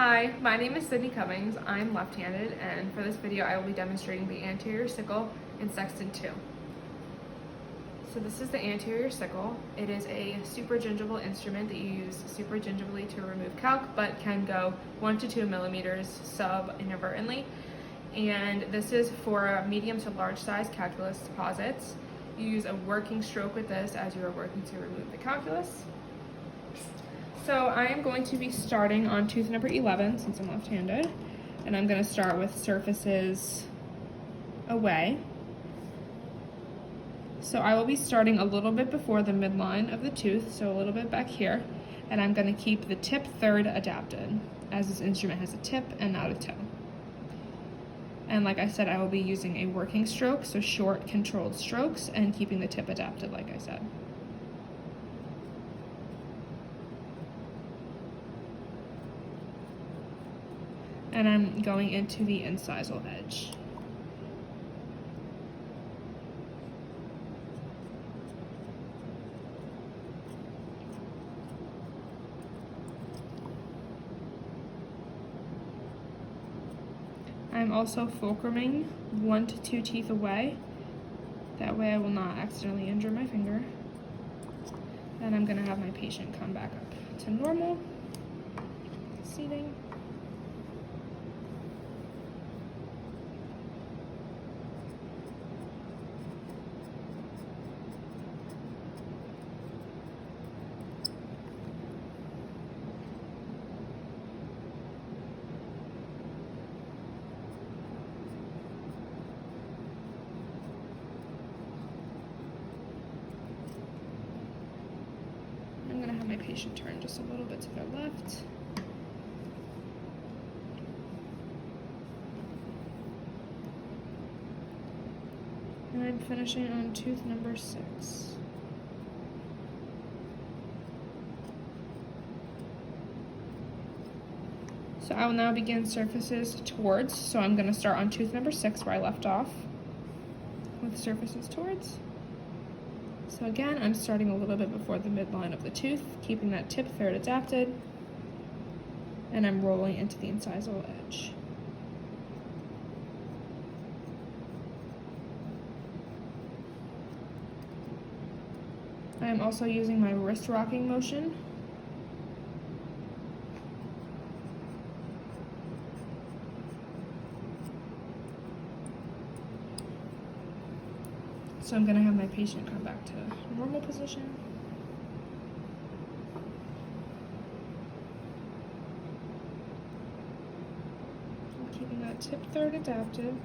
Hi, my name is Sydney Cummings. I'm left-handed, and for this video I will be demonstrating the anterior sickle in Sexton 2. So this is the anterior sickle. It is a supragingival instrument that you use supragingivally to remove calc, but can go 1 to 2 millimeters sub-inadvertently. And this is for medium to large size calculus deposits. You use a working stroke with this as you are working to remove the calculus. So I am going to be starting on tooth number 11 since I'm left-handed, and I'm going to start with surfaces away. So I will be starting a little bit before the midline of the tooth, so a little bit back here, and I'm going to keep the tip third adapted, as this instrument has a tip and not a toe. And like I said, I will be using a working stroke, so short controlled strokes, and keeping the tip adapted like I said. And I'm going into the incisal edge. I'm also fulcruming 1 to 2 teeth away. That way I will not accidentally injure my finger. And I'm going to have my patient come back up to normal seating. I'm going to have my patient turn just a little bit to their left. And I'm finishing on tooth number 6. So I will now begin surfaces towards. So I'm going to start on tooth number 6 where I left off with surfaces towards. So again, I'm starting a little bit before the midline of the tooth, keeping that tip third adapted, and I'm rolling into the incisal edge. I am also using my wrist rocking motion. So I'm going to have my patient come back to normal position. I'm keeping that tip third adapted.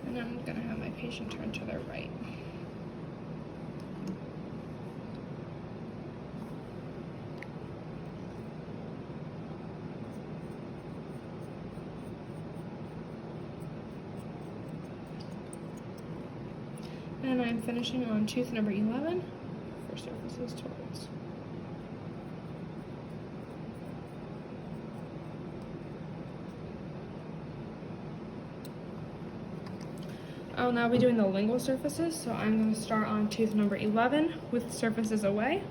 And I'm going to have my patient turn to their right. And I'm finishing on tooth number 11 for surfaces towards. I'll now be doing the lingual surfaces, so I'm going to start on tooth number 11 with surfaces away.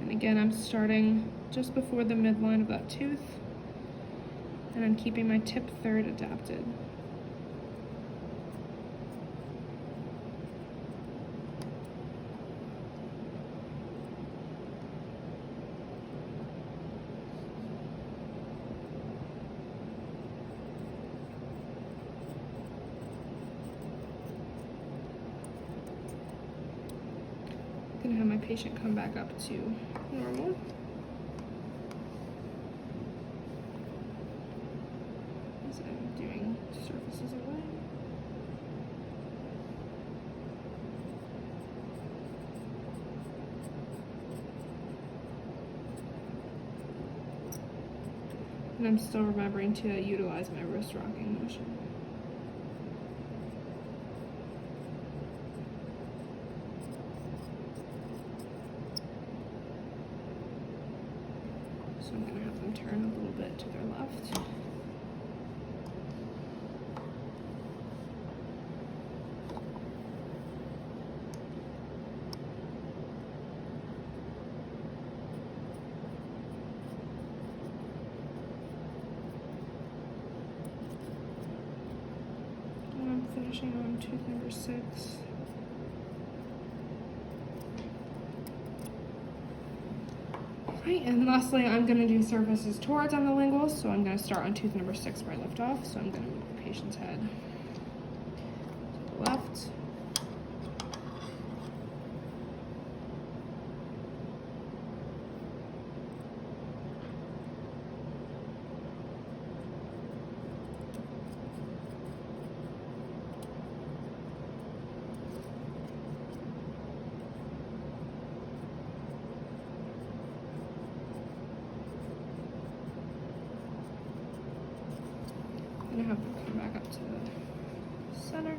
And again, I'm starting just before the midline of that tooth, and I'm keeping my tip third adapted. I'm going to have my patient come back up to normal. As I'm doing surfaces away. And I'm still remembering to utilize my wrist rocking motion. So I'm gonna have them turn a little bit to their left. And I'm finishing on tooth number 6. Right, and lastly, I'm going to do surfaces towards on the linguals, so I'm going to start on tooth number 6 where I left off. So I'm going to move the patient's head to the left. I'm gonna have them come back up to the center.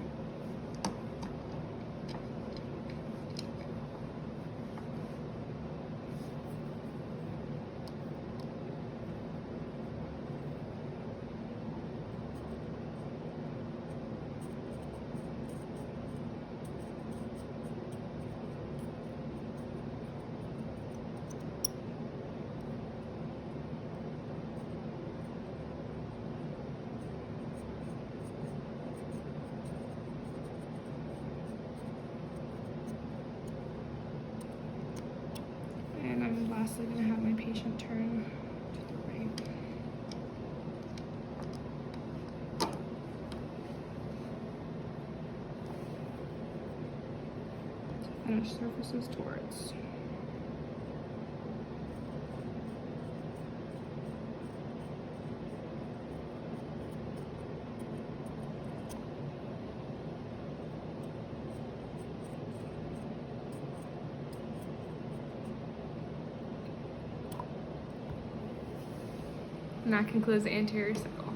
And I'm lastly going to have my patient turn to the right. To finish surfaces towards. And that concludes the anterior sickle.